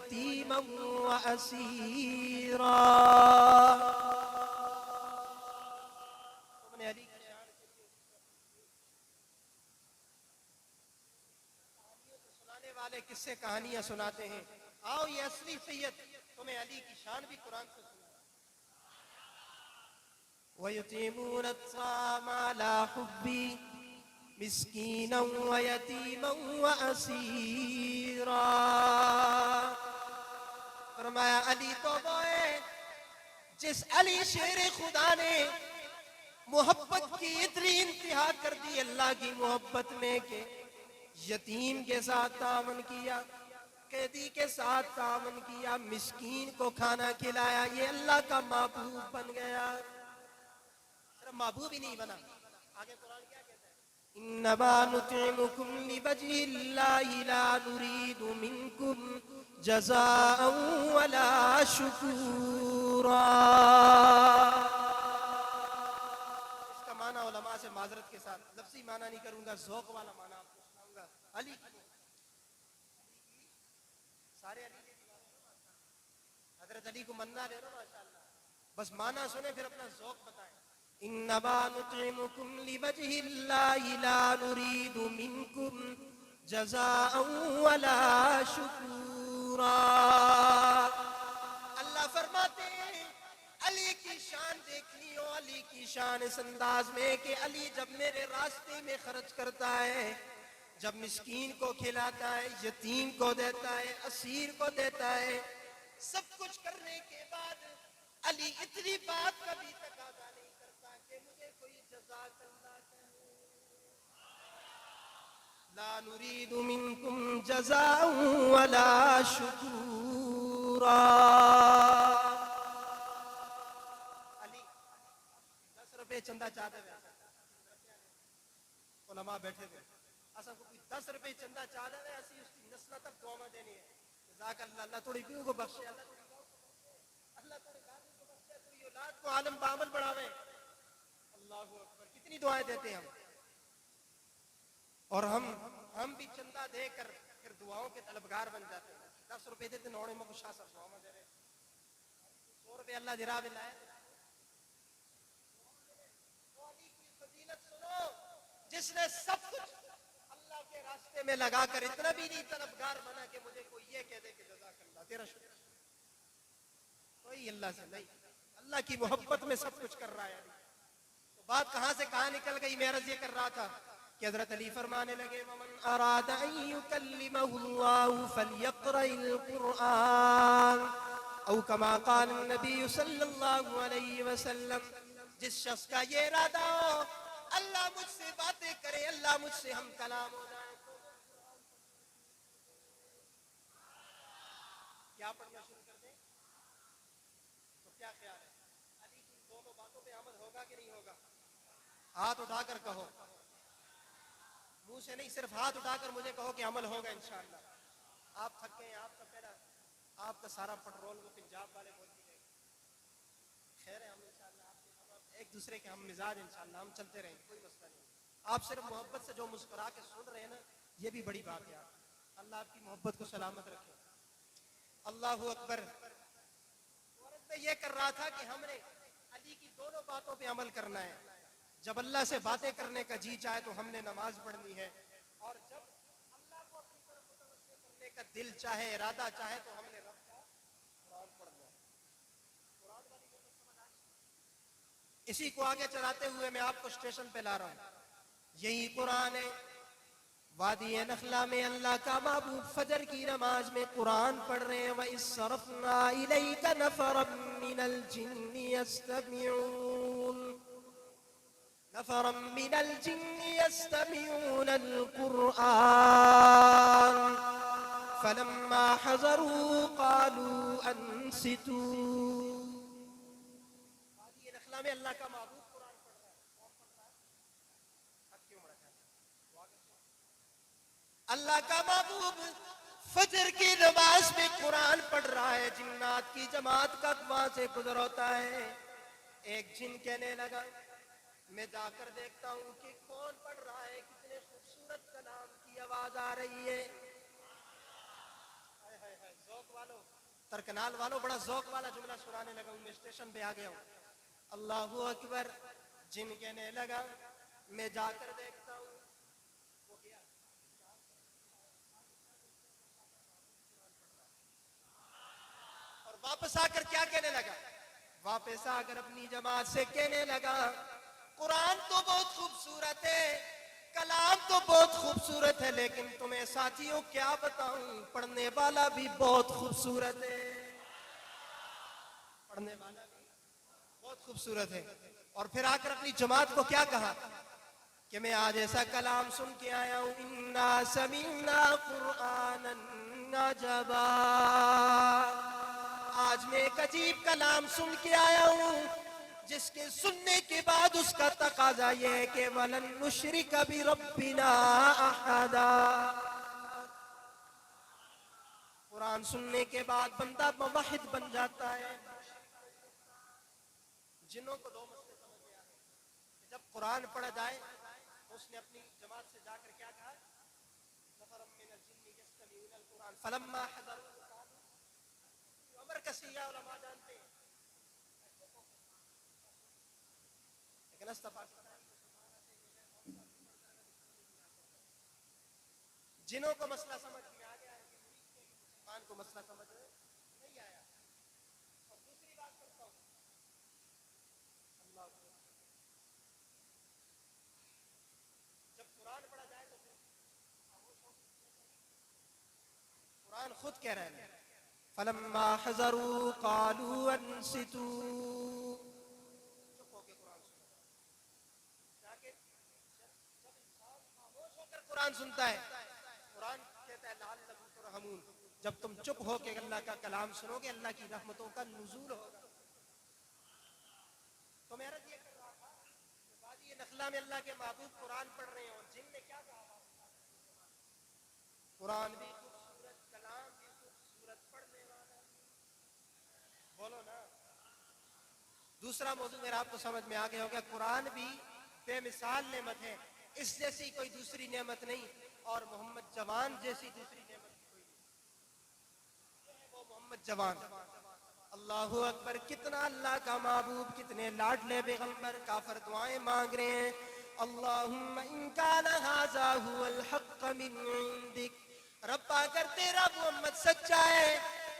ويتيما وأسيرا. سنانے والے کس سے کہانیاں سناتے ہیں. آؤ یہ اصلی سید تمہیں علی کی شان بھی قرآن سے سنا. وَيُطْعِمُونَ الطَّعَامَ عَلَى حُبِّهِ مِسْكِينًا وَيَتِيمًا وَأَسِيرًا. فرمایا علی تو وہ ہے جس علی شیر خدا نے محبت کی اتنی انتہا کر دی اللہ کی محبت میں کہ یتیم کے ساتھ تعاون کیا, قیدی کے ساتھ تعاون کیا, مسکین کو کھانا کھلایا. یہ اللہ کا محبوب بن گیا. صرف محبوب ہی نہیں بنا, آگے قرآن کیا کہتا ہے؟ انما نطعمکم لوجہ اللہ لا نرید منکم جزاء ولا شکورا. اس کا معنی علماء سے معذرت کے ساتھ لفظی معنی نہیں کروں گا, ذوق والا معنی آپ کو سناؤں گا. علی سارے علی حضرت علی کو مننا دے رہا ماشاءاللہ, بس معنی سنیں پھر اپنا ذوق بتائیں. انما نطعمکم لوجہ اللہ لا نرید منکم جزاء ولا شکورا. اللہ فرماتے ہیں علی کی شان دیکھنی ہو, علی کی شان اس انداز میں کہ علی جب میرے راستے میں خرچ کرتا ہے, جب مسکین کو کھلاتا ہے, یتیم کو دیتا ہے, اسیر کو دیتا ہے, سب کچھ کرنے کے بعد علی اتنی بات کبھی تقاضا نہیں کرتا کہ مجھے کوئی جزا کرنا چاہیے. لا نريد منكم جزاء ولا شکورا. علی 10 روپے چندہ چاہتے ہوئے علماء بیٹھے ہوئے, اصل کو کوئی 10 روپے چندہ چاہتے ہوئے اسی اس کی نسلہ تک دعا دینی ہے. جزاک اللہ, اللہ تھوڑی بیوی کو بخشے, اللہ تھوڑی غازی کو بخشے, تھوڑی اولاد کو عالم بعمل بڑھاوے. اللہ اکبر, کتنی دعائیں دیتے ہیں ہم. اور ہم بھی چندہ دے کر پھر دعاؤں کے طلبگار بن جاتے ہیں. 10 روپے دیتے نوڑے میں شاہ صاحب دعا دے رہے, 100 روپے اللہ درا میں لائے. وہ علی کی فضیلت سنو جس نے سب کچھ اللہ کے راستے میں لگا کر اتنا بھی نہیں طلبگار بنا کہ مجھے کوئی یہ کہہ دے کہ جزاک اللہ تیرا شکر. کوئی اللہ سے نہیں, اللہ کی محبت میں سب کچھ کر رہا ہے. تو بات کہاں سے کہاں نکل گئی. میں عرض یہ کر رہا تھا کہ حضرت علی فرمانے لگے وَمَنْ أَرَادَ أَن يُكَلِّمَهُ اللَّهُ فَلْيَقْرَئِ الْقُرْآنَ او كما قال النبی صلی اللہ علیہ وسلم. جس شخص کا یہ ارادہ ہو اللہ مجھ سے باتیں کرے, اللہ مجھ سے ہم کلام ہو جائے, کیا پڑھنا شروع کر دیں؟ تو کیا خیال ہے علی کی دونوں باتوں پہ عمل ہوگا کہ نہیں ہوگا؟ ہاتھ اٹھا کر کہو, منہ سے نہیں, صرف ہاتھ اٹھا کر مجھے کہو کہ عمل ہوگا انشاءاللہ. آپ تھک گئے, آپ کا پہلا آپ کا سارا پٹرول وہ پنجاب والے بولتے ہیں. خیر ہے, ہم انشاءاللہ آپ ایک دوسرے کے ہم مزاج انشاءاللہ ہم چلتے رہیں گے, کوئی مسئلہ نہیں. آپ صرف محبت سے جو مسکرا کے سن رہے ہیں نا, یہ بھی بڑی بات ہے. اللہ آپ کی محبت کو سلامت رکھے. اللہ اکبر. میں یہ کر رہا تھا کہ ہم نے علی کی دونوں باتوں پہ عمل کرنا ہے. جب اللہ سے باتیں کرنے کا جی چاہے تو ہم نے نماز پڑھنی ہے, اور جب اللہ کو اپنی طرف متوجہ کرنے کا دل چاہے, ارادہ چاہے تو ہم نے رب کا قرآن پڑھنا ہے. قرآن والی بات سمجھ آئی؟ اسی کو آگے چلاتے ہوئے میں آپ کو اسٹیشن پہ لا رہا ہوں. یہی قرآن ہے. وادی نخلا میں اللہ کا محبوب فجر کی نماز میں قرآن پڑھ رہے ہیں. وَإِذْ صَرَفْنَا إِلَيْكَ نَفَرًا مِّنَ الْجِنِّ يَسْتَمِعُونَ الْقُرْآنَ فَلَمَّا حَضَرُوا قَالُوا أَنصِتُوا. وادی نخلا میں اللہ کا محبوب قرآن پڑھ رہا ہے. کون پڑھ رہا ہے؟ اللہ کا محبوب فجر کی نماز میں قرآن پڑھ رہا ہے. جنات کی جماعت کا وہاں سے گزر ہوتا ہے. ایک جن کہنے لگا میں جا کر دیکھتا ہوں کہ کون پڑھ رہا ہے, کتنے خوبصورت کلام کی آواز آ رہی ہے. ذوق والو ترکنال والوں بڑا ذوق والا جملہ سنانے لگا ہوں، میں اسٹیشن پہ آ گیا ہوں. اللہ اکبر جن کہنے لگا میں جا کر دیکھتا ہوں. وہ کیا اور واپس آ کر کیا کہنے لگا؟ واپس آ کر اپنی جماعت سے کہنے لگا قرآن تو بہت خوبصورت ہے، کلام تو بہت خوبصورت ہے، لیکن تمہیں ساتھیوں کیا بتاؤں، پڑھنے والا بھی بہت خوبصورت ہے. پڑھنے والا بھی بہت خوبصورت ہے. اور پھر آ کر اپنی جماعت کو کیا کہا کہ میں آج ایسا کلام سن کے آیا ہوں، انا سمعنا قرآنا عجبا. آج میں ایک عجیب کلام سن کے آیا ہوں جس کے سننے کے بعد اس کا تقاضا یہ ہے کہ وَلَن نُشْرِكَ بِرَبِّنَا أَحَدًا. قرآن سننے کے بعد بندہ موحد بن جاتا ہے. جنوں کو دو مسئلے سمجھ میں آئے کہ جب قرآن پڑھا جائے اس نے اپنی جماعت سے جا کر کیا کہا؟ نفر من الجن یستمعون القرآن فلما حضروا قالوا عمر کا سیاہ علماء جانتے ہیں لیکن استفاق جنوں کو مسئلہ سمجھ میں آ گیا ہے کہ مسلمان کو مسئلہ سمجھ میں نہیں آیا. اور دوسری بات کرتا ہوں اللہ جب قرآن پڑھا جائے تو قرآن خود کہہ رہے ہیں فلما حضروا قالوا انصتوا. چپ ہو کے قرآن سنو. تاکہ جب انسان خاموش ہو کر قرآن سنتا ہے قرآن کہتا ہے لعلکم ترحمون. جب تم چپ ہو کے اللہ کا کلام سنو گے اللہ کی رحمتوں کا نزول ہوگا. تو میرا یہ کر رہا تھا کہ وادی نخلا میں اللہ کے محبوب قرآن پڑھ رہے ہیں اور جن نے کیا کہا قرآن بھی خوبصورت کلام بھی خوبصورت پڑھنے والا بولو نا. دوسرا موضوع میرا آپ کو سمجھ میں آ گیا ہوگا قرآن بھی بے مثال نعمت ہے، اس جیسی کوئی دوسری نعمت نہیں اور محمد جوان جیسی دوسری نعمت کوئی نہیں. وہ محمد جوان اللہ اکبر. کتنا اللہ کا محبوب، کتنے لاڈلے پیغمبر. کافر دعائیں مانگ رہے ہیں اللہم ان کان ھذا ھو الحق من عندک. رب اگر تیرا محمد سچا ہے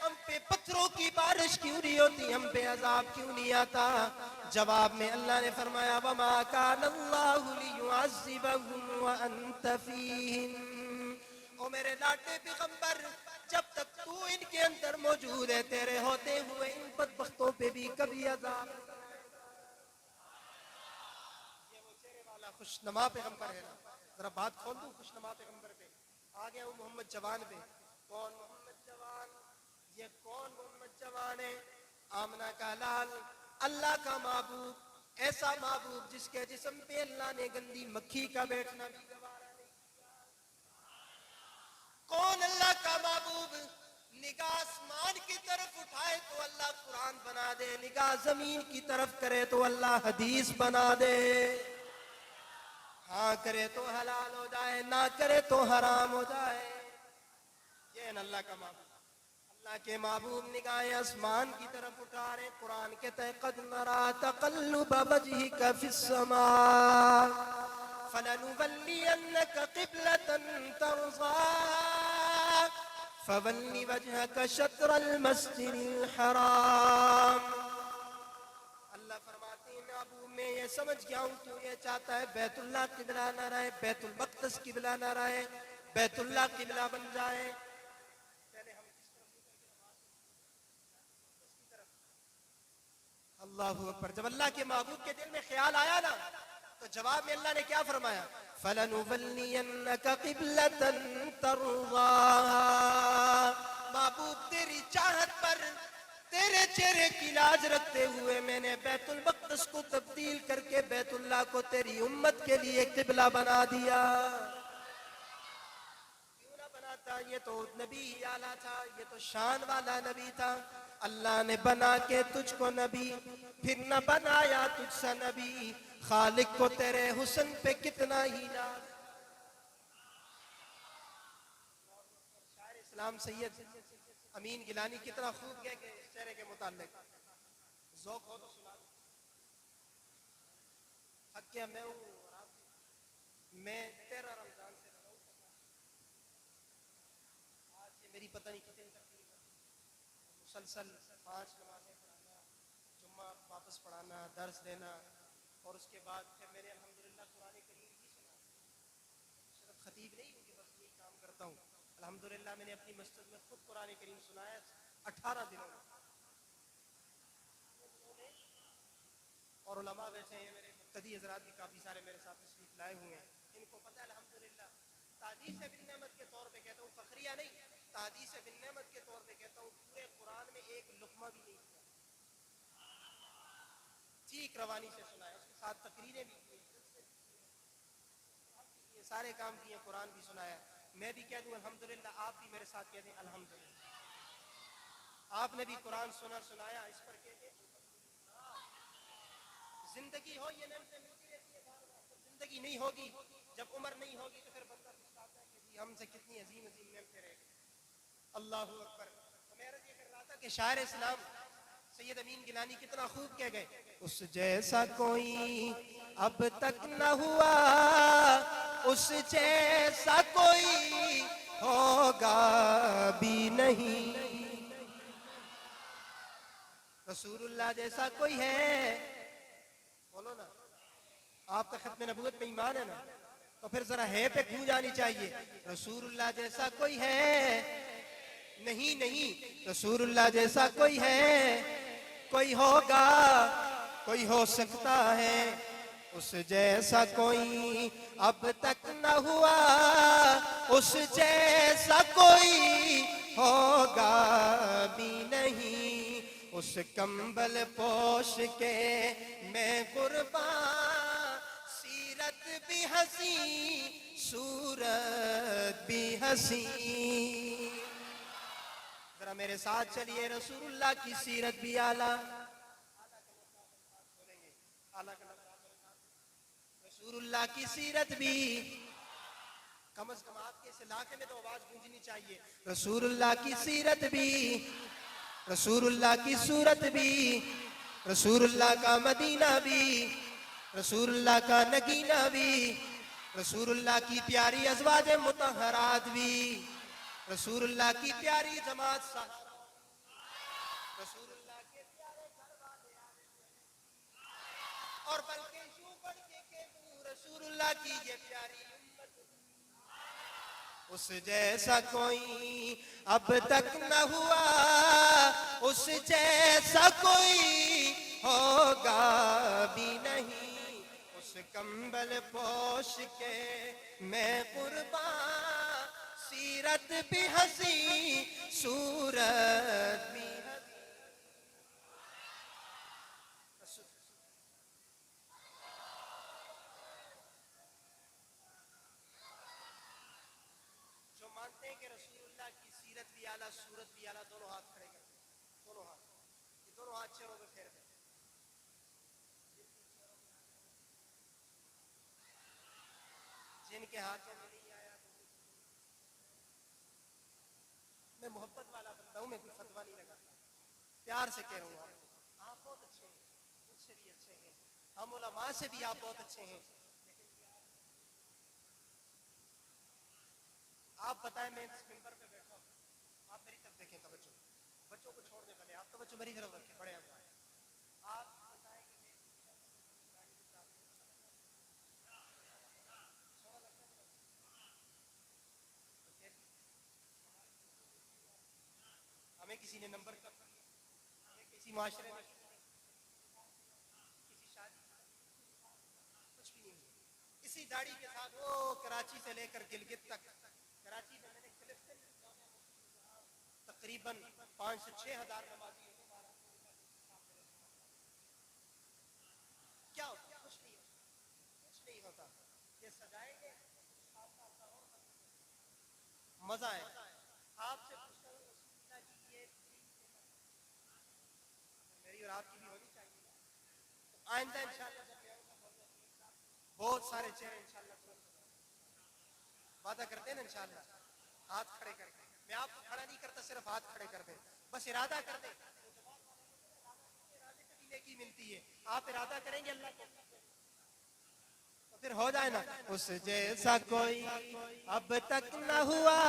ہم پہ پتھروں کی بارش کیوں نہیں ہوتی، ہم پہ عذاب کیوں نہیں آتا؟ جواب میں اللہ نے فرمایا وما کان اللہ لیعذبہم وانت فیہم. او میرے لاڈلے پیغمبر جب تک تو ان کے اندر موجود ہے تیرے ہوتے ہوئے ان بدبختوں پہ بھی کبھی عذاب. یہ وہ چہرے والا خوشنما پیغمبر ہے نا. ذرا بات کھول دوں خوشنما پیغمبر پہ. آ گیا ہوں محمد جوان پہ. کون محمد جوان؟ یہ کون محمد جوان ہے؟ آمنہ کا لال، اللہ کا محبوب، ایسا محبوب جس کے جسم پہ اللہ نے گندی مکھی کا بیٹھنا بھی گوارا نہیں. کون اللہ کا محبوب نگاہ آسمان کی طرف اٹھائے تو اللہ قرآن بنا دے، نگاہ زمین کی طرف کرے تو اللہ حدیث بنا دے. ہاں کرے تو حلال ہو جائے، نہ کرے تو حرام ہو جائے. یہ ہے اللہ کا محبوب. اللہ کے محبوب نگاہیں آسمان کی طرف اٹھا رہے. قرآن کہتا ہے قد نرى تقلب وجهك في السماء فلنولينك قبلة ترضاها فول وجهك شطر المسجد الحرام. اللہ فرماتے ہیں محبوب میں یہ سمجھ گیا ہوں تو یہ چاہتا ہے بیت اللہ قبلہ نہ رہے، بیت المقدس قبلہ نہ رہے، بیت اللہ قبلہ بن جائے. اللہ اکبر. جب اللہ کے محبوب کے دل میں خیال آیا نا تو جواب میں اللہ نے کیا فرمایا فَلَنُوَلِّيَنَّكَ قِبْلَةً تَرْضَاهَا. محبوب تیری چاہت پر تیرے چہرے کی لاج رکھتے ہوئے میں نے بیت المقدس کو تبدیل کر کے بیت اللہ کو تیری امت کے لیے قبلہ بنا دیا. کیوں نہ بناتا؟ یہ تو نبی ہی اعلیٰ تھا، یہ تو شان والا نبی تھا. اللہ نے بنا کے تجھ کو نبی پھر نہ بنایا تجھ سا نبی. خالق کو تیرے حسن پہ کتنا ہی ناز. شاعر اسلام سید امین گیلانی کتنا خوب گئے کہ اس چہرے کے متعلق ذوق ہو تو سنا دو. حق کیا میں ہوں اور آپ میں 13 رمضان سے رہا ہوں. آج سے میری پتہ نہیں کتنی تقریر مسلسل 5 نمازیں پڑھانا, جمعہ واپس پڑھانا, درس دینا, اور اس کے بعد پھر میں نے الحمدللہ قرآن کریم بھی سنا. صرف خطیب نہیں ہوں کہ بس یہی کام کرتا ہوں. الحمدللہ میں نے اپنی مسجد میں خود قرآن کریم سنایا 18 دنوں میں. اور علماء بیٹھے ہیں, میرے مقتدی حضرات بھی کافی سارے میرے ساتھ تشریف لائے ہوئے ہیں. ان کو پتہ ہے الحمدللہ تحدیث بالنعمت کے طور پہ کہتا ہوں, فخریہ نہیں, تحدیث بالنعمت کے طور پہ کہتا ہوں, پورے قرآن میں ایک لقمہ بھی نہیں دیا. ٹھیک روانی سے سنایا, اس کے ساتھ تقریریں بھی کی, یہ سارے کام کیے, قرآن بھی سنایا. میں بھی کہہ دوں الحمدللہ, آپ بھی میرے ساتھ کہہ دیں الحمدللہ. آپ نے بھی قرآن سنایا, اس پر کہتے زندگی ہو یہ نعمتیں ملتی رہتی ہیں بار بار. زندگی نہیں ہوگی, جب عمر نہیں ہوگی تو پھر بندہ پچھتاتا ہے کہ جی ہم سے کتنی عظیم عظیم نعمتیں رہ گئی. اللہ اکبر. تو میں عرض یہ کر رہا تھا کہ شاعر اسلام سید امین گیلانی کتنا خوب کہہ گئے, اس جیسا کوئی اب تک نہ ہوا, اس جیسا کوئی ہوگا بھی نہیں. رسول اللہ جیسا کوئی ہے, بولو نا, آپ کا ختم نبوت میں ایمان ہے نا, تو پھر ذرا ہے پہ کیوں جانی چاہیے. رسول اللہ جیسا کوئی ہے نہیں, نہیں, رسول اللہ جیسا کوئی ہے, کوئی ہوگا, کوئی ہو سکتا ہے, اس جیسا کوئی اب تک نہ ہوا, اس جیسا کوئی ہوگا بھی نہیں. اس کمبل پوش کے میں قربان, سیرت بھی حسین صورت بھی حسین. ذرا میرے ساتھ چلیے, رسول اللہ کی سیرت بھی اعلیٰ, رسول اللہ کی سیرت بھی, کم از کم آپ کے اس علاقے میں تو آواز گونجنی چاہیے. رسول اللہ کی سیرت بھی, رسول اللہ کی صورت بھی, رسول اللہ کا مدینہ بھی, رسول اللہ کا نگینہ بھی, رسول اللہ کی پیاری ازواج مطہرات بھی, رسول اللہ کی پیاری جماعت صحابہ, رسول اللہ کے پیارے گھر والے, اور بلکہ یوں بڑھ کے کہ رسول اللہ کی یہ پیاری امت. اس جیسا کوئی اب تک نہ ہوا, اس جیسا کوئی ہوگا بھی نہیں. اس کمبل پوش کے میں قربان, سیرت بھی حسین صورت بھی حسین. جو مانتے ہیں کہ رسول اللہ کی سیرت بھی اعلیٰ, صورت بھی اعلیٰ, دونوں ہاتھ کھڑے کرتے ہیں, دونوں ہاتھ, یہ دونوں ہاتھ چہروں پہ پھیر دیں. جن کے ہاتھوں میں نہیں آیا, میں محبت والا بندہ ہوں, میں کوئی فتویٰ نہیں لگاتا, پیار سے کہہ رہا ہوں. آپ بہت اچھے ہیں, مجھ سے بھی اچھے ہیں, ہم علماء سے بھی آپ بہت اچھے ہیں. آپ بتائیں, میں اس ممبر پہ بیٹھا ہوں, آپ میری طرف دیکھیں, توجہ, بچوں کو چھوڑ دیں پہلے, آپ توجہ میری طرف رکھیں, بڑے آپ بتائیں کہ ہمیں کسی نے نمبر کر, ہمیں کسی معاشرے میں, کسی شادی, کچھ بھی نہیں ہے. اسی داڑھی کے ساتھ وہ کراچی سے لے کر گلگت تک, کراچی میں میں نے کلپ سے تقریباً 5 سے 6 ہزار نمازی, کیا ہوتا, کچھ نہیں ہوتا, کچھ نہیں ہوتا. یہ سجائیں گے, مزہ ہے. آپ سے پوچھتا ہوں, رسول اللہ کی یہ میری اور آپ کی بھی ہونی چاہیے. آئندہ انشاءاللہ جب میں آؤں گا بہت سارے چہرے انشاءاللہ وعدہ کرتے ہیں نا انشاءاللہ, ہاتھ کھڑے کر کے. میں آپ کو کھڑا نہیں کرتا، صرف ہاتھ کھڑے کر دیں، بس ارادہ کر دیں، ارادے کی نیکی ملتی ہے. آپ ارادہ کریں گے اللہ کو تو پھر ہو جائے نا. اس جیسا کوئی اب تک نہ ہوا،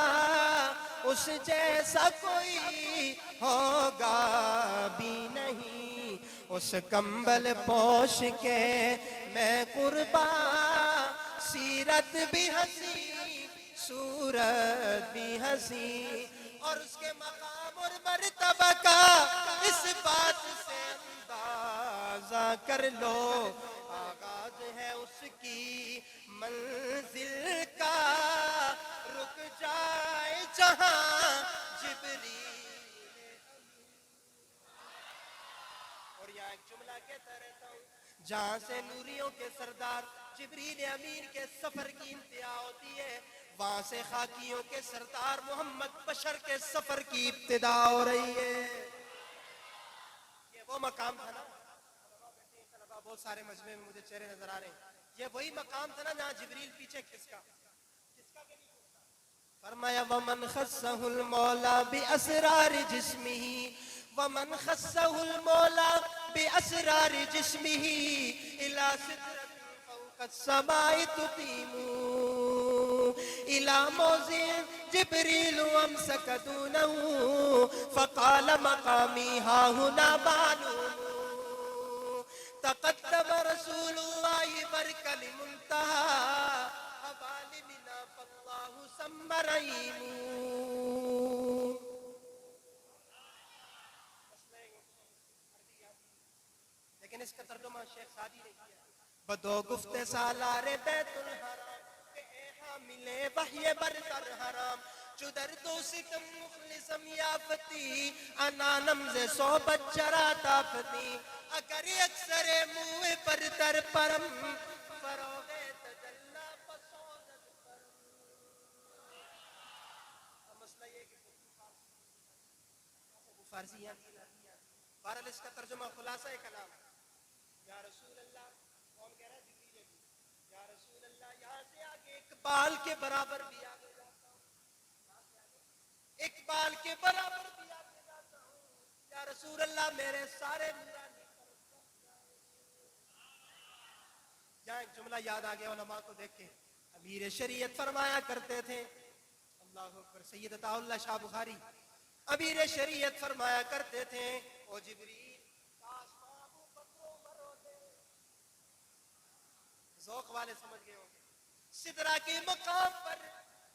اس جیسا کوئی ہوگا بھی نہیں. اس کمبل پوش کے میں قربان، سیرت بھی ہنسی صورت بھی ہنسی، اور اس کے مقام اور مرتبہ کا اس بات سے اندازہ کر لو، آغاز ہے اس کی منزل کا، رک جائے جہاں جبریل. اور یہاں ایک جملہ کہتا رہتا ہوں، جہاں سے نوریوں کے سردار جبریل امین کے سفر کی انتہا ہوتی ہے، وہاں سے خاکیوں کے سردار محمد بشر کے سفر کی ابتدا ہو رہی ہے. یہ وہ مقام تھا نا، طلباء بہت سارے مجمع میں مجھے چہرے نظر آ رہے ہیں، یہ وہی مقام تھا نا جہاں جبریل پیچھے کھسکا کے نہیں. فرمایا وَمَنْ خَصَّهُ الْمَوْلَى بِأَسْرَارِ جِسْمِهِ، وَمَنْ خَصَّهُ الْمَوْلَى بِأَسْرَارِ جِسْمِهِ إِلَى سِدْرَةٍ فَوْقَ السَّمَاءِ تُقِيمُ إِلَى مَوْضِعٍ جِبْرِيلُ أَمْسَكَ دُونَهُ فَقَالَ مَقَامِي هَاهُنَا مَعْلُومٌ تقدم رسول الله برك لمنتهى أبالمنا فالله ثم رحيم. لیکن اس کا ترجمہ شیخ سعدی نے کیا. بدو گفت سالار بیت الحرام کہ اے حامل وحی برتر حرام، چدر دو ستم مخلصم یافتی انانم ز صحبت چرا تافتی، اگر اکثر منہ پر تر پرم فروغ تجلا پسوزد پرم. مسئلہ یہ کہ فارسی ہے، بہرحال اس کا ترجمہ خلاصہ کلام، یا رسول اللہ، کون کہہ رہا ہے؟ جبریل امین. یا رسول اللہ یہاں سے آگے ایک بال کے برابر بھی آگے جاتا ہوں، ایک بال کے برابر بھی آگے جاتا ہوں. یا رسول اللہ میرے سارے نورانی یہاں ایک جملہ یاد آ گیا علماء کو دیکھ کے. امیر شریعت فرمایا کرتے تھے، اللہ اکبر، سید عطا اللہ شاہ بخاری امیر شریعت فرمایا کرتے تھے، او جبریل کاش ابو بکر عمر ہوتے. ذوق والے سمجھ گئے ہوں گے، سدرا کے مقام پر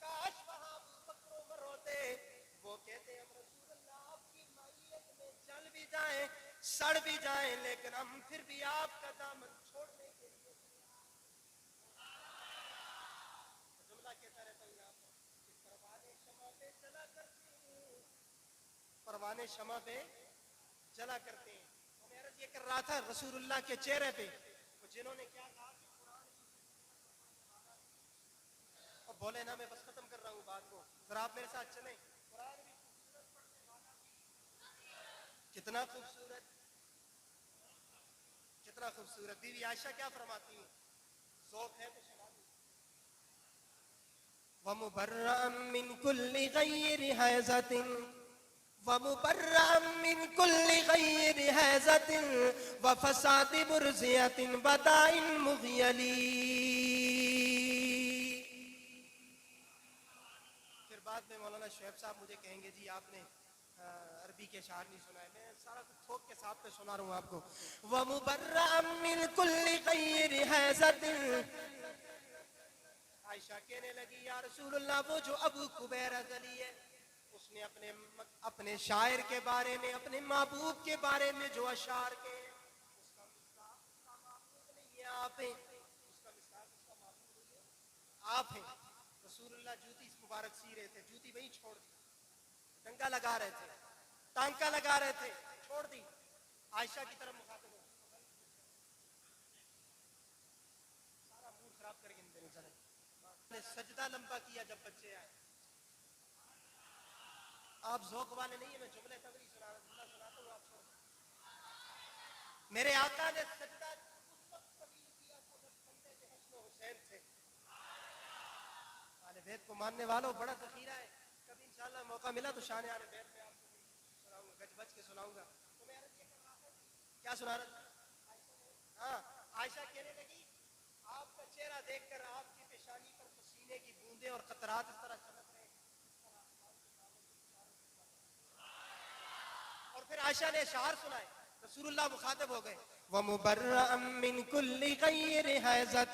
کاش وہاں ابو بکر عمر ہوتے. وہ کہتے ہم رسول اللہ آپ کی مائیت میں چل بھی جائیں سڑ بھی جائیں لیکن ہم پھر بھی آپ کا دامن چھوڑنے کے لیے. جملہ کہتا رہتا ہوں یہاں پر کہ پروانے شمع پہ چلا کرتے ہیں، پروانے شمع پہ چلا کرتے ہیں. میں عرض یہ کر رہا تھا رسول اللہ کے چہرے پہ وہ جنہوں نے کیا کہا کہ قرآن اب بولے نا، میں بس ختم کر رہا ہوں بات کو، ذرا آپ میرے ساتھ چلیں. قرآن بھی خوبصورت پڑھنے والا بھی کتنا خوبصورت، کتنا خوبصورت. بیوی عائشہ کیا فرماتی ہیں؟ ذوق ہے تو سنا دوں. وَمُبَرَّأً مِّن كُلِّ غَيْرِ حَيْزَةٍ وَمُبَرَّأً مِّن كُلِّ غَيْرِ حَيْزَةٍ وَفَسَادِ مُرْزِيَةٍ بَدَاءٍ مُغْيَلٍ. پھر بعد میں مولانا شعیب صاحب مجھے کہیں گے جی آپ نے عربی کے اشعار نہیں سنا ہے. میں سارا کچھ تھوک کے ساتھ پہ سنا رہا ہوں آپ کو. وَمُبَرَّأً مِّن كُلِّ غَيْرِ حَيْزَةٍ. عائشہ کہنے لگی یا رسول اللہ وہ جو ابو خبیر ازلی ہے، اس نے اپنے شاعر کے بارے میں، اپنے محبوب کے بارے میں جو اشعار کے اس کا مصداق اس کا محبوب نہیں ہے آپ ہیں، اس کا مصداق اس کا محبوب نہیں ہے آپ ہیں. رسول اللہ جوتی مبارک سی رہے تھے، جوتی وہیں چھوڑ دی، ڈنگا لگا رہے تھے، ٹانکا لگا رہے تھے، چھوڑ دی. عائشہ کی طرف مخاطب ہو سارا موڈ خراب کر کے نہیں دینے چلے. نے سجدہ لمبا کیا جب بچے آئے. آپ ذوق والے نہیں ہیں، میں جملے تبری سناتا ہوں آپ کو. میرے آقا نے سجدہ اس وقت قبول کیا تھا جب کندھے پہ حسن و حسین تھے. اہل بیت کو ماننے والوں بڑا ذخیرہ ہے، کبھی ان سے انشاءاللہ موقع ملا تو شان آل بیت میں آپ کو سناؤں گا، گج بج کے سناؤں گا. تو میں عرض یہ کر رہا تھا، کیا سنا رہا تھا؟ ہاں، عائشہ کہنے لگی آپ کا چہرہ دیکھ کر آپ کی پیشانی پر پسینے کی بوندیں اور قطرات اس طرح چمک رہے ہیں. اور پھر عائشہ نے اشعار سنائے. رسول اللہ مخاطب ہو گئے. وَمُبَرَّأً مِّن كُلِّ غَيْرِ حَيْزَةٍ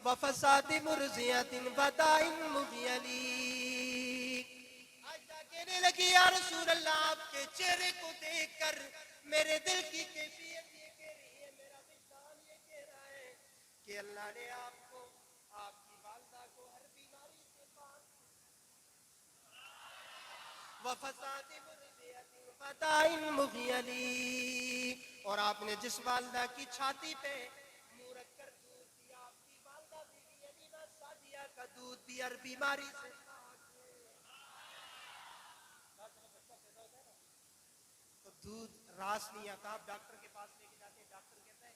وَفَسَادِ مُرْزِيَةٍ بَدَائِن مُغْيَلِي. عائشہ کہنے لگی یا رسول اللہ آپ کے چہرے کو دیکھ کر میرے دل کی کیفیت یہ کہہ رہی ہے، میرا وجدان یہ کہہ رہا ہے کہ اللہ نے آپ کو، آپ کی والدہ کو ہر بیماری سے پاک. وَفَسَادِ مُرْضِيَةٍ فَدَائِن مُغْيَلِي. اور آپ نے جس والدہ کی چھاتی پہ منہ رکھ کر دودھ دیا، آپ کی والدہ بی بی علیمہ سعدیہ کا دودھ بھی ہر بیماری سے پاک ہے. تو دودھ راس نہیں آتا، آپ ڈاکٹر کے پاس لے کے جاتے ہیں، ڈاکٹر کہتا ہے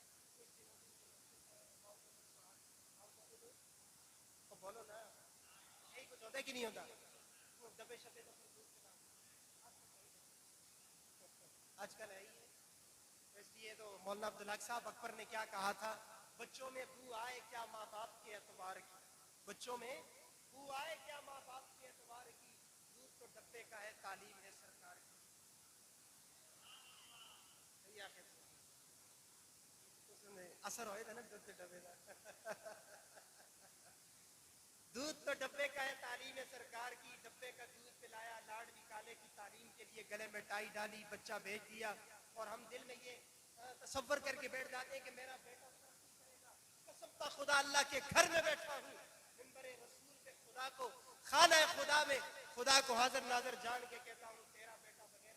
تو بولو نا، یہی کچھ ہوتا ہے کہ نہیں ہوتا؟ دبے شبے آج کل ہے ہی ہے. اس لیے تو مولانا عبدالحق صاحب اکبر نے کیا کہا تھا، بچوں میں بو آئے کیا ماں باپ کے اعتبار کی، بچوں میں بو آئے کیا ماں باپ کے اعتبار کی، دودھ تو ڈبے کا ہے تعلیم ہے سرکار کی. اثر ہوئے تھا نا دودھ ڈبے کا. دودھ تو ڈبے کا ہے تعلیم ہے سرکار کی. ڈبے کا دودھ پلایا لاڈ نکالے کی تعلیم کے لیے، گلے میں ٹائی ڈالی، بچہ بھیج دیا. اور ہم دل میں یہ تصور کر کے بیٹھ جاتے ہیں کہ میرا بیٹا کرے گا. قسم تا خدا اللہ کے گھر میں بیٹھا ہوں، منبر رسول پہ خدا کو، خانہ خدا میں خدا کو حاضر ناظر جان کے کہتا ہوں تیرا بیٹا بغیر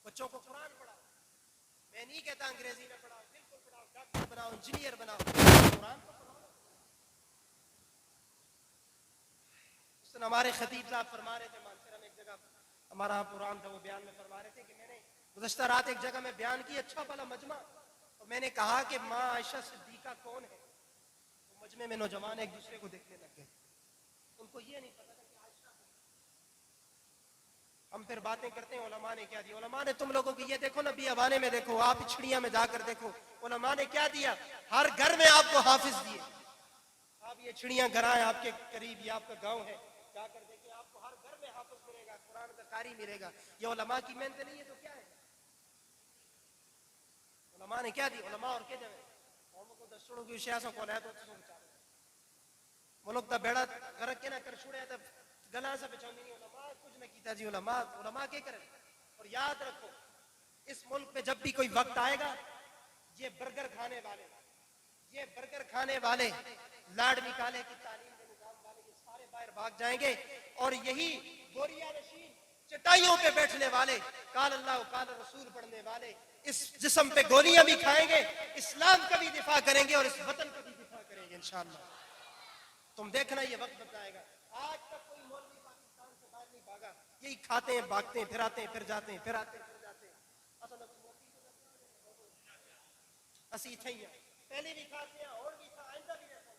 بچوں کو قرآن پڑھاؤ. میں نہیں کہتا انگریزی میں پڑھاؤ، بالکل پڑھاؤ، ڈاکٹر بناؤ، انجینئر بناؤ، قرآن کو پڑھاؤ. اس دن ہمارے خطیب صاحب فرما رہے تھے مانسرا میں ایک جگہ ہمارا پران تھا، وہ بیان میں فرما رہے تھے کہ میں نے گزشتہ رات ایک جگہ میں بیان کی، اچھا بھلا مجمع، اور میں نے کہا کہ ماں عائشہ صدیقہ کون ہے. وہ مجمع میں نوجوان ایک دوسرے کو دیکھنے لگ گئے، ان کو یہ نہیں پتا تھا کہ عائشہ. ہم پھر باتیں کرتے ہیں علماء نے کیا دیا. علماء نے تم لوگوں کی یہ دیکھو نبی حوانے میں دیکھو، آپ چھڑیاں میں جا کر دیکھو علماء نے کیا دیا. ہر گھر میں آپ کو حافظ دیے. آپ یہ چھڑیاں گھرائیں آپ کے قریب، یہ آپ کا گاؤں ہے، جا کر دیکھیں آپ کو ہر گھر میں حافظ ملے گا، قرآن کا قاری ملے گا. یہ علماء کی محنت نہیں ہے تو کیا ہے؟ علماء نے کیا دی. علماء اور کیا جائے قوم کو دستوں کی سیاسوں کو لے تو ملک دا بیڑا غرق کے نہ کر چھوڑے تب گلا سے بچاؤ نہیں. علماء کچھ نہ کیتا جی، علماء کیا کریں. اور یاد رکھو اس ملک پہ جب بھی کوئی وقت آئے گا، یہ برگر کھانے والے، یہ برگر کھانے والے، لاڈ نکالے کی تعلیم کے نظام والے، یہ سارے باہر بھاگ جائیں گے. اور یہی گوریا نشین چٹائیوں پہ بیٹھنے والے، قال اللہ قال رسول پڑھنے والے، اس جسم پہ گولیاں بھی کھائیں گے، اسلام کا بھی دفاع کریں گے اور اس وطن کا بھی دفاع کریں گے انشاءاللہ. تم دیکھنا یہ وقت بتائے گا. آج تک کوئی مولوی پاکستان سے باہر نہیں بھاگا. یہی کھاتے ہیں، بھاگتے ہیں، پھر آتے ہیں، پھر جاتے ہیں، پھر آتے ہیں، پھر جاتے ہیں. اسی تھے پہلے بھی کھاتے ہیں اور بھی کھا آئندہ بھی رہتا ہے.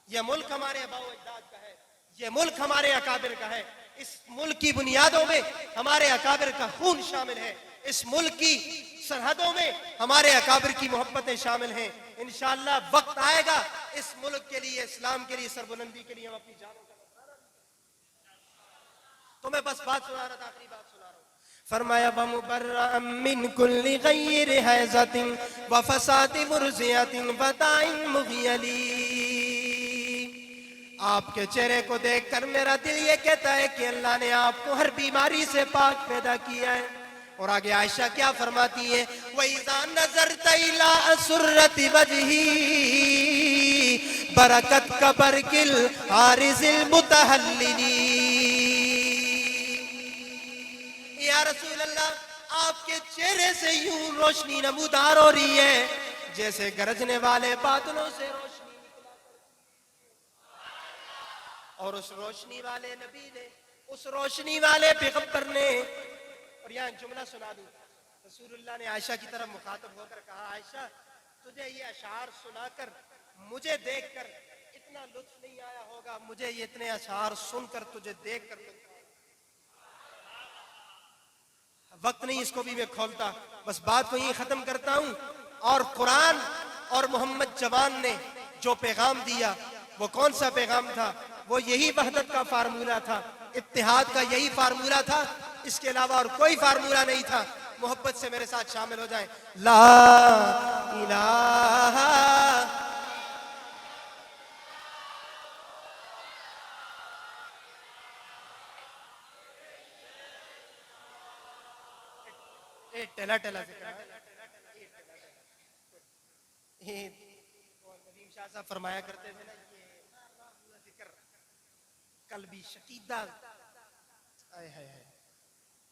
یہ ملک ہمارے آباء و اجداد کا ہے، یہ ملک ہمارے اکابر کا ہے. اس ملک کی بنیادوں میں ہمارے اکابر کا خون شامل ہے. اس ملک کی سرحدوں میں ہمارے اکابر کی محبتیں شامل ہیں. انشاءاللہ وقت آئے گا اس ملک کے لیے، اسلام کے لیے، سربلندی کے لیے ہم اپنی جانوں کا نذرانہ بھی کریں. تو میں بس بات سنا رہا تھا، آخری بات سنا رہا ہوں. فرمایا وَمُبَرَّأً مِّن كُلِّ غَيْرِ حَيْزَةٍ وَفَسَادِ مُرْزِيَةٍ بَدَائِن مُغْيَلِي. آپ کے چہرے کو دیکھ کر میرا دل یہ کہتا ہے کہ اللہ نے آپ کو ہر بیماری سے پاک پیدا کیا ہے. اور آگے عائشہ کیا فرماتی ہے، وَإِذَا نَظَرْتَ إِلَىٰ أَسُرَّةِ وَجْهِهِ بَرَكَتْ كَبَرْكِ الْعَارِزِ الْمُتَحَلِّلِ. یا رسول اللہ آپ کے چہرے سے یوں روشنی نمودار ہو رہی ہے جیسے گرجنے والے بادلوں سے روشنی نکلا کرتی. اور اس روشنی والے نبی نے، اس روشنی والے پیغمبر نے، اور یہاں جملہ سنا دوں، رسول اللہ نے عائشہ کی طرف مخاطب ہو کر کہا عائشہ تجھے یہ اشعار سنا کر، مجھے دیکھ کر اتنا لطف نہیں آیا ہوگا مجھے یہ اتنے اشعار سن کر تجھے دیکھ کر. وقت نہیں اس کو بھی میں کھولتا, بس بات کو یہیں ختم کرتا ہوں. اور قرآن اور محمد جوان نے جو پیغام دیا وہ کون سا پیغام تھا؟ وہ یہی وحدت کا فارمولہ تھا, اتحاد کا یہی فارمولہ تھا, اس کے علاوہ اور کوئی فارمولہ نہیں تھا. محبت سے میرے ساتھ شامل ہو جائیں. لا الہ ٹیلا ٹیلا ندیم شاہ صاحب فرمایا کرتے تھے نا, یہ ذکر قلبی شقیدہ.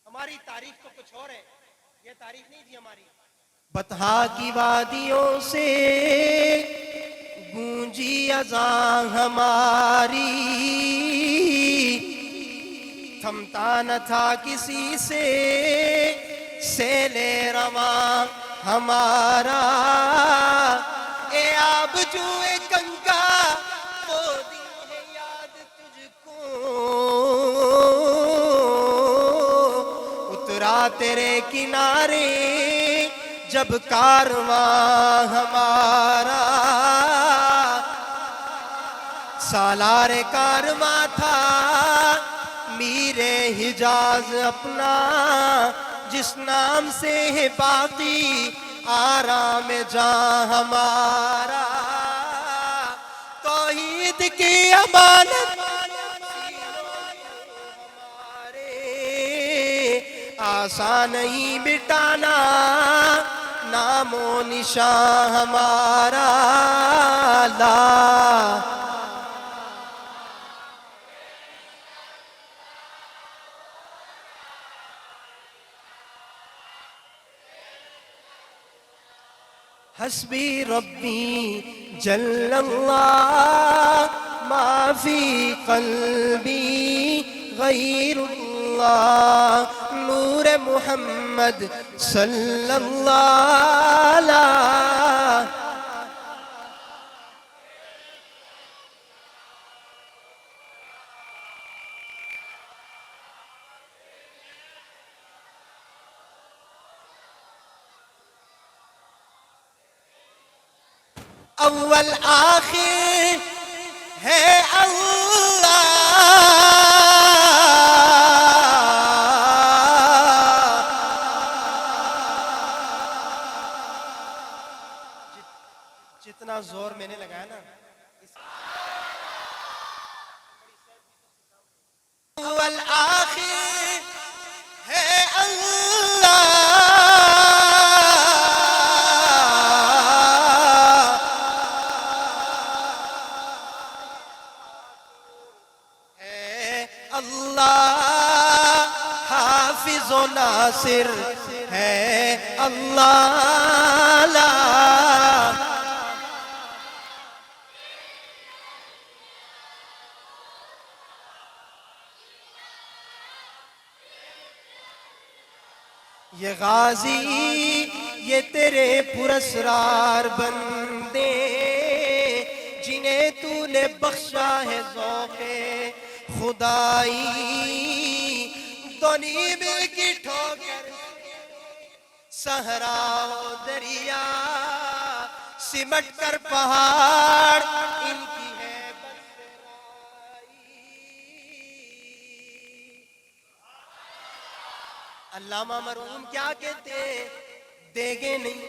ہماری تاریخ تو کچھ اور ہے, یہ تاریخ نہیں تھی ہماری. بطحا کی وادیوں سے گونجی اذان ہماری, تھمتا نہ تھا کسی سے سیل رواں ہمارا. اے آب جوئے گنگا موتی ہے یاد تجھ کو, اترا تیرے کنارے جب کارواں ہمارا. سالار کارواں تھا میر حجاز اپنا, جس نام سے ہے باقی آرام جاں ہمارا. توحید کی امانت ہمارے آسان نہیں مٹانا, نام و نشان ہمارا. لا حسبی ربی جل اللہ ما فی قلبی غیر اللہ, نور محمد صلی اللہ علیہ. اول آخر ہے اللہ, جتنا زور میں نے لگایا نا, اول آخر ہے اللہ, اللہ حافظ و ناصر ہے اللہ. لا یہ غازی یہ تیرے پراسرار بندے, جنہیں تو نے بخشا ہے ذوق خدائی. دونی مل کی ٹھوکر صحرا و دریا, سمٹ کر پہاڑ ان کی ہے بسرائی. علامہ مرحوم کیا کہتے ہیں, دیگے نہیں,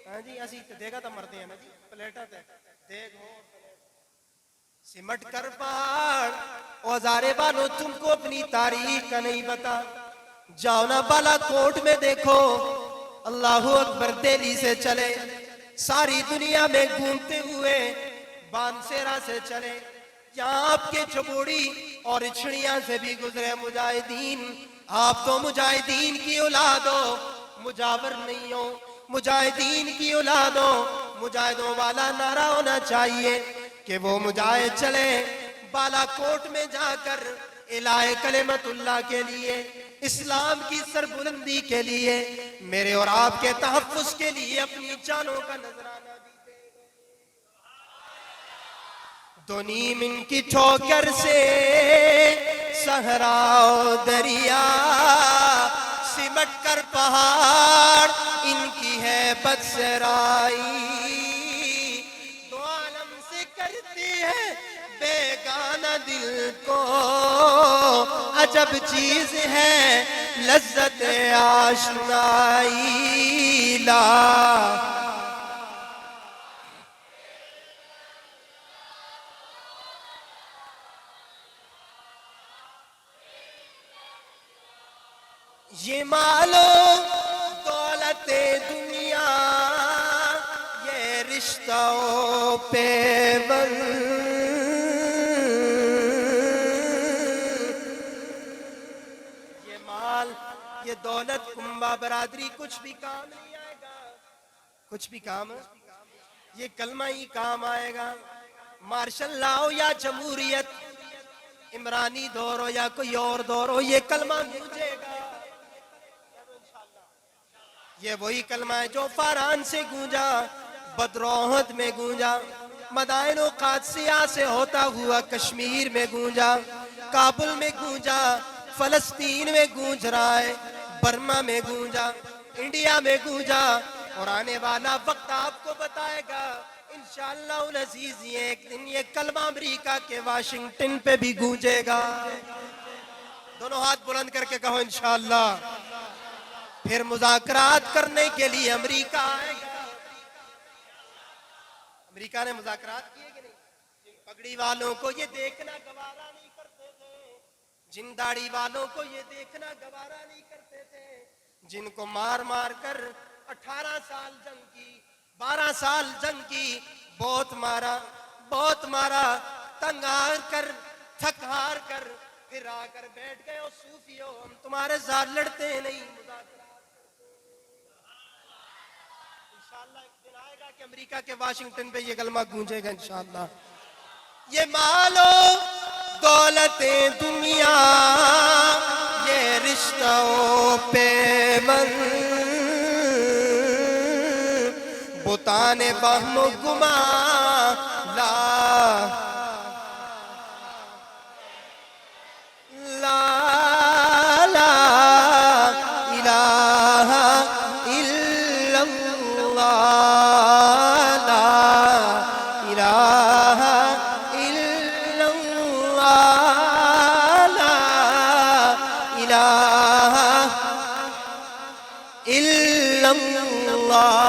ہاں جی اسی دیگا تو مرتے ہیں نا جی, پلیٹا تے دیگ ہو سمٹ کر پہاڑ. اوزارے بانو تم کو اپنی تاریخ کا نہیں پتا, جاؤ نا بالا کوٹ میں دیکھو, اللہ اکبر دہلی سے چلے, ساری دنیا میں گھومتے ہوئے بانسیرا سے چلے, یہاں آپ کے چبوڑی اور اچھڑیاں سے بھی گزرے مجاہدین. آپ تو مجاہدین کی اولاد ہو, مجاور نہیں ہو, مجاہدین کی اولاد ہو. مجاہدوں والا نعرہ ہونا چاہیے کہ وہ مجاہد چلے بالا کوٹ میں جا کر الہ کلمت اللہ کے لیے, اسلام کی سربلندی کے لیے, میرے اور آپ کے تحفظ کے لیے اپنی جانوں کا نذرانہ بھی دے. تو نیم ان کی ٹھوکر سے صحرا و دریا، سمٹ کر پہاڑ ان کی ہے بدسرائی، دو عالم سے کرتی ہے بیگانہ دل کو، عجب چیز ہے لذت آشنائی، لا یہ مالو دولت دنیا، یہ رشتوں پہ بن، یہ مال یہ دولت کنبہ برادری کچھ بھی کام نہیں آئے گا، کچھ بھی کام، یہ کلمہ ہی کام آئے گا۔ مارشل لا ہو یا جمہوریت، عمرانی دور ہو یا کوئی اور دور ہو، یہ کلمہ گونجے گا۔ یہ وہی کلمہ ہے جو فاران سے گونجا، بدروحد میں گونجا، مدائن و قادسیہ سے ہوتا ہوا کشمیر میں گونجا، کابل میں گونجا، فلسطین میں گونج رہا ہے، برما میں گونجا، انڈیا میں گونجا، اور آنے والا وقت آپ کو بتائے گا انشاءاللہ العزیز یہ ایک دن یہ کلمہ امریکہ کے واشنگٹن پہ بھی گونجے گا۔ دونوں ہاتھ بلند کر کے کہو انشاءاللہ۔ پھر مذاکرات کرنے کے لیے امریکہ آئے گا۔ امریکہ نے مذاکرات کیے کہ نہیں؟ پگڑی والوں کو یہ دیکھنا گوارا نہیں کرتے تھے، جن داڑھی والوں کو یہ دیکھنا گوارا نہیں کرتے تھے، جن کو مار مار کر 18 سال جنگ کی، 12 سال جنگ کی، بہت مارا، تنگ آ کر، تھک ہار کر، پھر آ کر بیٹھ گئے اور صوفیوں ہم تمہارے ساتھ لڑتے نہیں، مذاکرات کرتے ہیں۔ انشاءاللہ ایک دن آئے گا کہ امریکہ کے واشنگٹن پہ یہ کلمہ گونجے گا انشاءاللہ۔ یہ مالو دولت دنیا، یہ رشتوں پہ من، بتان وہم و گما، لا لا لا الہ الا اللہ، لا الہ الا اللہ، لا الہ الا اللہ۔